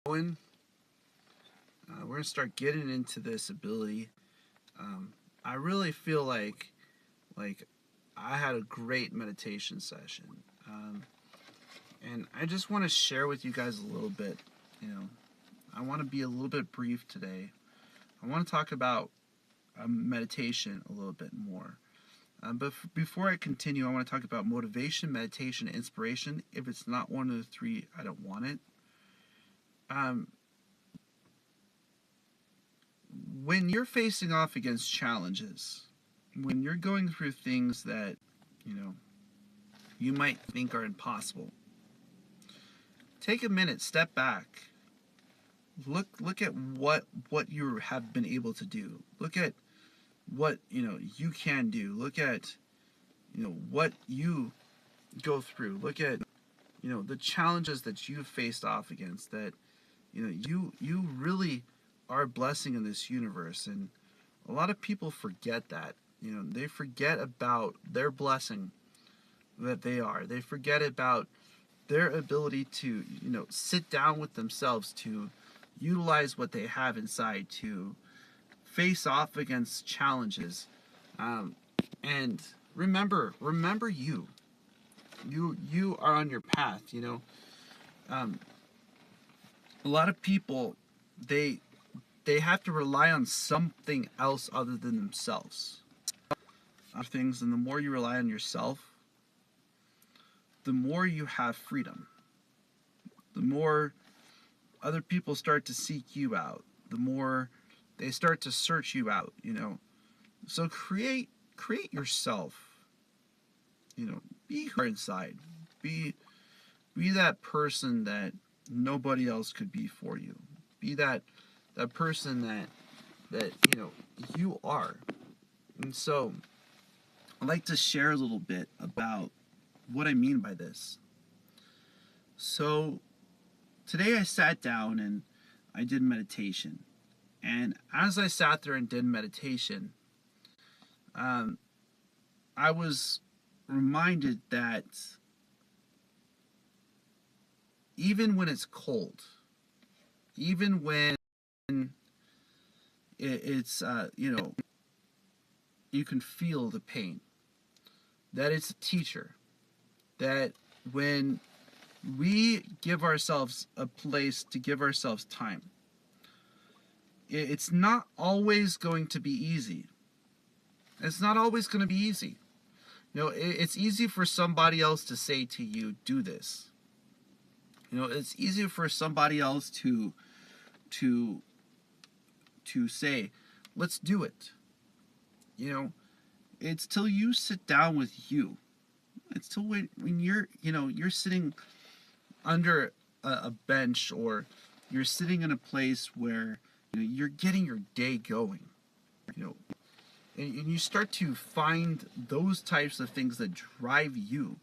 We're gonna start getting into this ability. I really feel like I had a great meditation session, and I just want to share with you guys a little bit. You know, I want to be a little bit brief today. I want to talk about meditation a little bit more. But before I continue, I want to talk about motivation, meditation, inspiration. If it's not one of the three, I don't want it. Um, when you're facing off against challenges, when you're going through things that, you know, you might think are impossible, take a minute, step back, look at what you have been able to do. Look at what you can do. Look at what you go through. Look at the challenges that you've faced off against. That you really are a blessing in this universe, and a lot of people forget that. They forget about their blessing that they are. They forget about their ability to sit down with themselves, to utilize what they have inside, to face off against challenges, and remember you are on your path. A lot of people, they have to rely on something else other than themselves. Things, and the more you rely on yourself, the more you have freedom. The more other people start to seek you out, the more they start to search you out. So create yourself. Be who you are inside. Be that person that nobody else could be for you. Be that person that you are. And so I'd like to share a little bit about what I mean by this. So today I sat down and I did meditation. And as I sat there and did meditation, I was reminded that even when it's cold, even when it's you can feel the pain, that it's a teacher. That when we give ourselves a place to give ourselves time, it's not always going to be easy. It's not always going to be easy. It's easy for somebody else to say to you, do this. It's easy for somebody else to say, let's do it. It's till you sit down with you. It's till when you're sitting under a bench, or you're sitting in a place where you're getting your day going. And you start to find those types of things that drive you,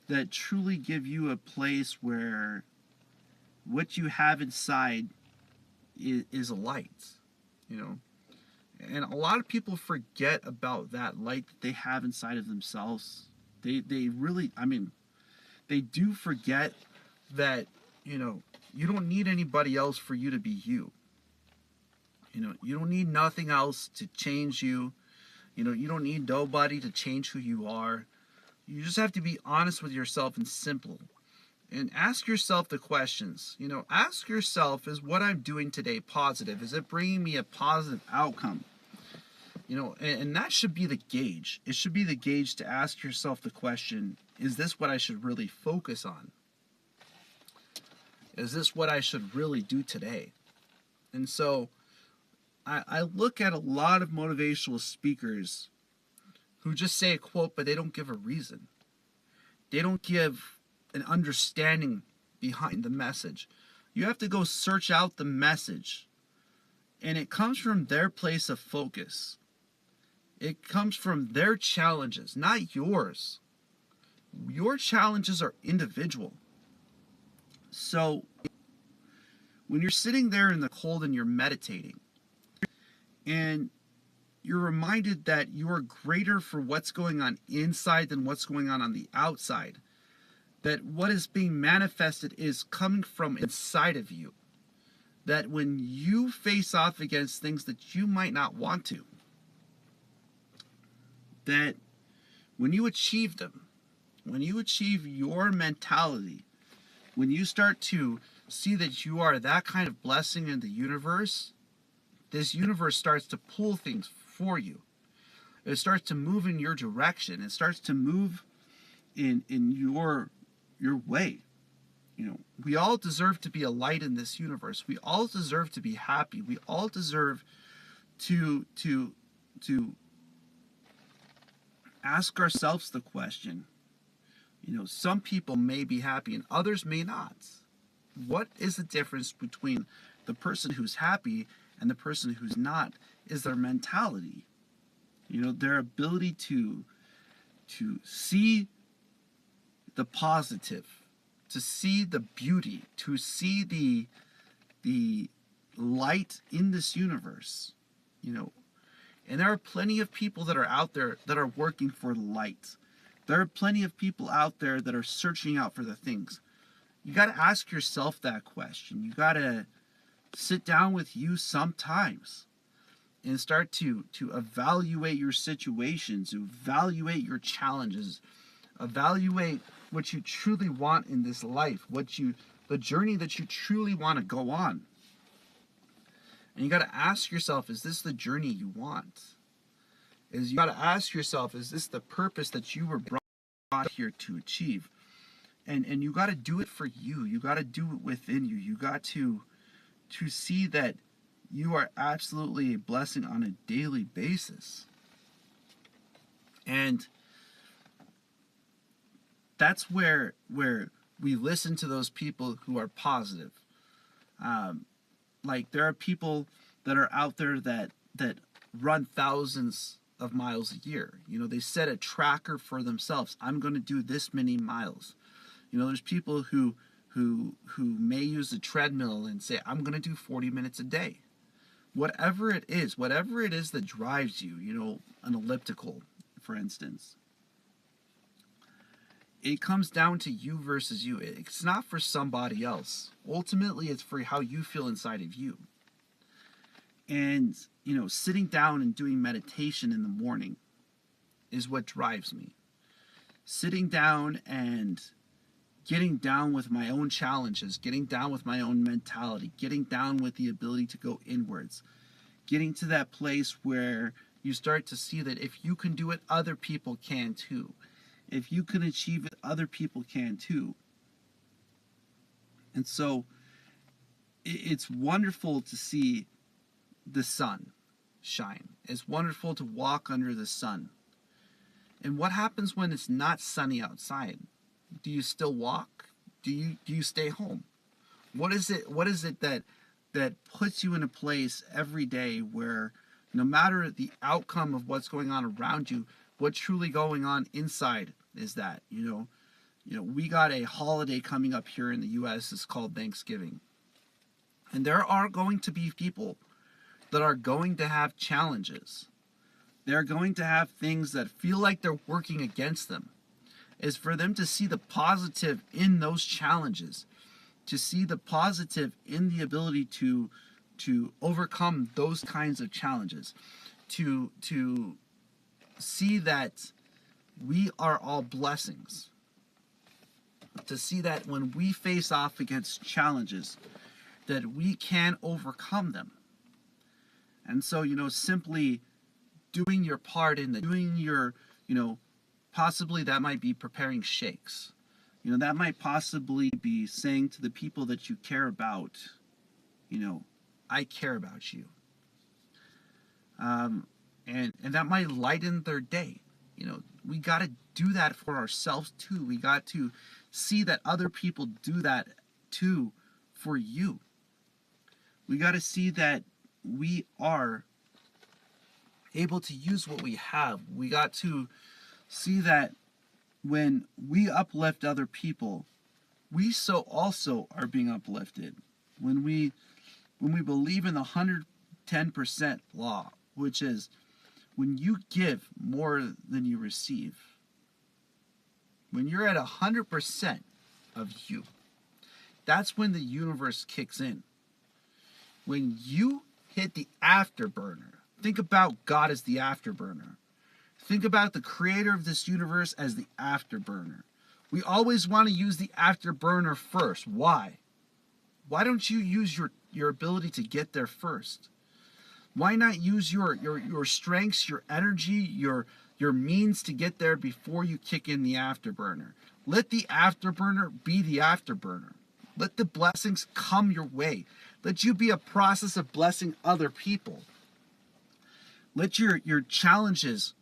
that truly give you a place where what you have inside is a light. And a lot of people forget about that light that they have inside of themselves. They really, they do forget that you don't need anybody else for you to be you. You don't need nothing else to change you. You don't need nobody to change who you are. You just have to be honest with yourself and simple. And ask yourself the questions. Ask yourself, is what I'm doing today positive? Is it bringing me a positive outcome? And that should be the gauge. It should be the gauge to ask yourself the question, is this what I should really focus on? Is this what I should really do today? And so I look at a lot of motivational speakers who just say a quote, but they don't give a reason. They don't give an understanding behind the message. You have to go search out the message. And it comes from their place of focus. It comes from their challenges, not yours. Your challenges are individual. So when you're sitting there in the cold and you're meditating, and you're reminded that you are greater for what's going on inside than what's going on the outside, that what is being manifested is coming from inside of you. that when you face off against things that you might not want to, that when you achieve them, when you achieve your mentality, when you start to see that you are that kind of blessing in the universe, this universe starts to pull things for you. It starts to move in your direction. It starts to move in your way. You know, we all deserve to be a light in this universe. We all deserve to be happy. We all deserve to ask ourselves the question. You know, some people may be happy and others may not. What is the difference between the person who's happy and the person who's not? Is their mentality. You know, their ability to see the positive, to see the beauty, to see the light in this universe. You know, and there are plenty of people that are out there that are working for light. There are plenty of people out there that are searching out for the things. You got to ask yourself that question. You got to sit down with you sometimes and start to evaluate your situations, evaluate your challenges, evaluate what you truly want in this life, the journey that you truly want to go on. And you got to ask yourself, is this the journey you want? You got to ask yourself, is this the purpose that you were brought here to achieve? And you got to do it for you. You got to do it within you. You got to see that you are absolutely a blessing on a daily basis. And that's where we listen to those people who are positive. Like there are people that are out there that run thousands of miles a year. You know, they set a tracker for themselves. I'm going to do this many miles. You know, there's people who may use a treadmill and say, I'm going to do 40 minutes a day. Whatever it is that drives you, you know, an elliptical, for instance. It comes down to you versus you. It's not for somebody else. Ultimately, it's for how you feel inside of you. And, you know, sitting down and doing meditation in the morning is what drives me. Sitting down and getting down with my own challenges, getting down with my own mentality, getting down with the ability to go inwards, getting to that place where you start to see that if you can do it, other people can too. If you can achieve it, other people can too. And so it's wonderful to see the sun shine. It's wonderful to walk under the sun. And what happens when it's not sunny outside? Do you still walk? Do you stay home? What is it that puts you in a place every day where no matter the outcome of what's going on around you, what's truly going on inside is that, you know, we got a holiday coming up here in the US. It's called Thanksgiving. And there are going to be people that are going to have challenges. They're going to have things that feel like they're working against them. Is for them to see the positive in those challenges, to see the positive in the ability to overcome those kinds of challenges, to see that we are all blessings, to see that when we face off against challenges, that we can overcome them. And so, you know, simply doing your part in doing your, you know, possibly that might be preparing shakes. You know, that might possibly be saying to the people that you care about, you know, I care about you. And that might lighten their day. You know, we got to do that for ourselves too. We got to see that other people do that too for you. We got to see that we are able to use what we have. We got to see that when we uplift other people, we so also are being uplifted. When we believe in the 110% law, which is when you give more than you receive, when you're at 100% of you, that's when the universe kicks in. When you hit the afterburner, think about God as the afterburner. Think about the creator of this universe as the afterburner. We always want to use the afterburner first. Why? Why don't you use your ability to get there first? Why not use your strengths, your energy, your means to get there before you kick in the afterburner? Let the afterburner be the afterburner. Let the blessings come your way. Let you be a process of blessing other people. Let your challenges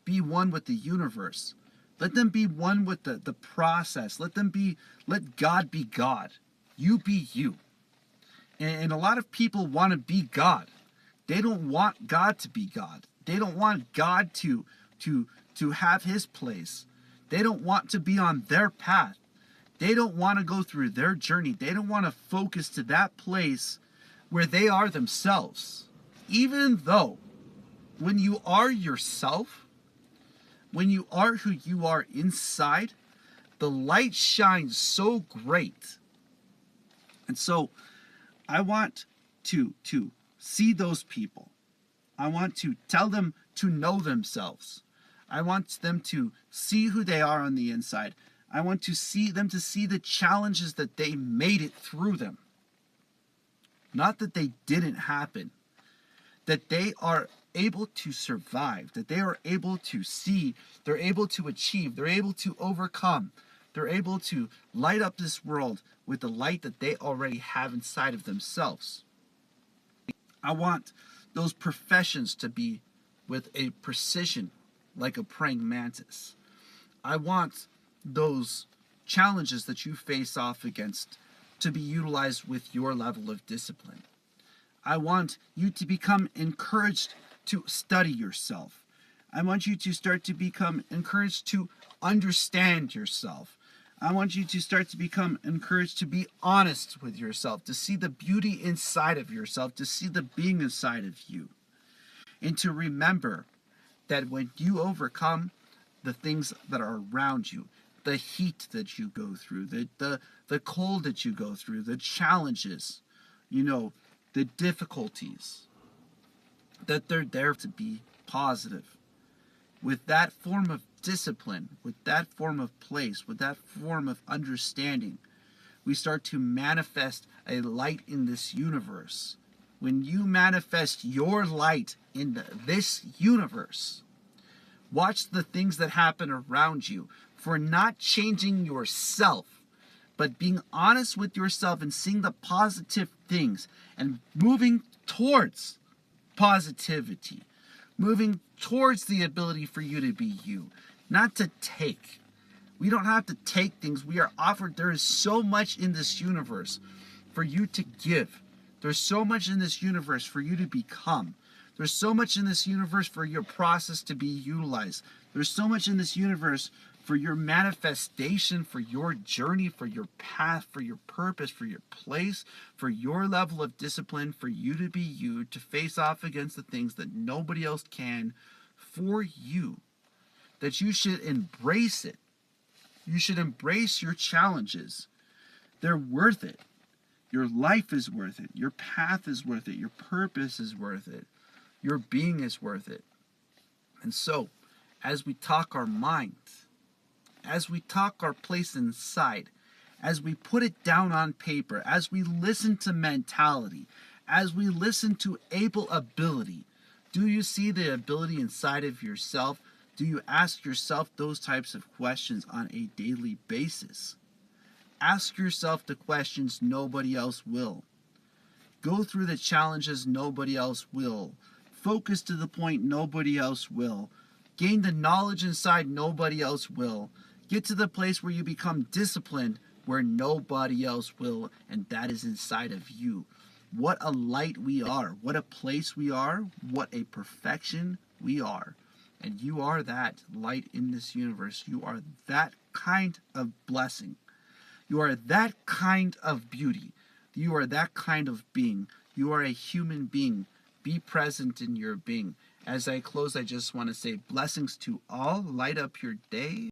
be one with the universe. Let them be one with the process. Let God be God. You be you. And a lot of people want to be God. They don't want God to be God. They don't want God to have his place. They don't want to be on their path. They don't want to go through their journey. They don't want to focus to that place where they are themselves. Even though when you are yourself, when you are who you are inside, the light shines so great. And so I want to see those people. I want to tell them to know themselves. I want them to see who they are on the inside. I want to see them to see the challenges that they made it through them. Not that they didn't happen. That they are able to survive. That they are able to see. They're able to achieve. They're able to overcome. They're able to light up this world with the light that they already have inside of themselves. I want those professions to be with a precision like a praying mantis. I want those challenges that you face off against to be utilized with your level of discipline. I want you to become encouraged to study yourself. I want you to start to become encouraged to understand yourself. I want you to start to become encouraged to be honest with yourself, to see the beauty inside of yourself, to see the being inside of you, and to remember that when you overcome the things that are around you, the heat that you go through, the cold that you go through, the challenges, the difficulties, that they're there to be positive. With that form of discipline, with that form of place, with that form of understanding, we start to manifest a light in this universe. When you manifest your light in this universe, watch the things that happen around you for not changing yourself, but being honest with yourself and seeing the positive things and moving towards positivity, moving towards the ability for you to be you, not to take. We don't have to take things. We are offered. There is so much in this universe for you to give. There's so much in this universe for you to become. There's so much in this universe for your process to be utilized. There's so much in this universe for your manifestation, for your journey, for your path, for your purpose, for your place, for your level of discipline, for you to be you, to face off against the things that nobody else can for you. That you should embrace it. You should embrace your challenges. They're worth it. Your life is worth it. Your path is worth it. Your purpose is worth it. Your being is worth it. And so, as we talk our mind, as we talk our place inside, as we put it down on paper, as we listen to mentality, as we listen to able ability, do you see the ability inside of yourself? Do you ask yourself those types of questions on a daily basis? Ask yourself the questions nobody else will. Go through the challenges nobody else will. Focus to the point nobody else will. Gain the knowledge inside nobody else will. Get to the place where you become disciplined where nobody else will, and that is inside of you. What a light we are. What a place we are. What a perfection we are. And you are that light in this universe. You are that kind of blessing. You are that kind of beauty. You are that kind of being. You are a human being. Be present in your being. As I close, I just want to say blessings to all. Light up your day.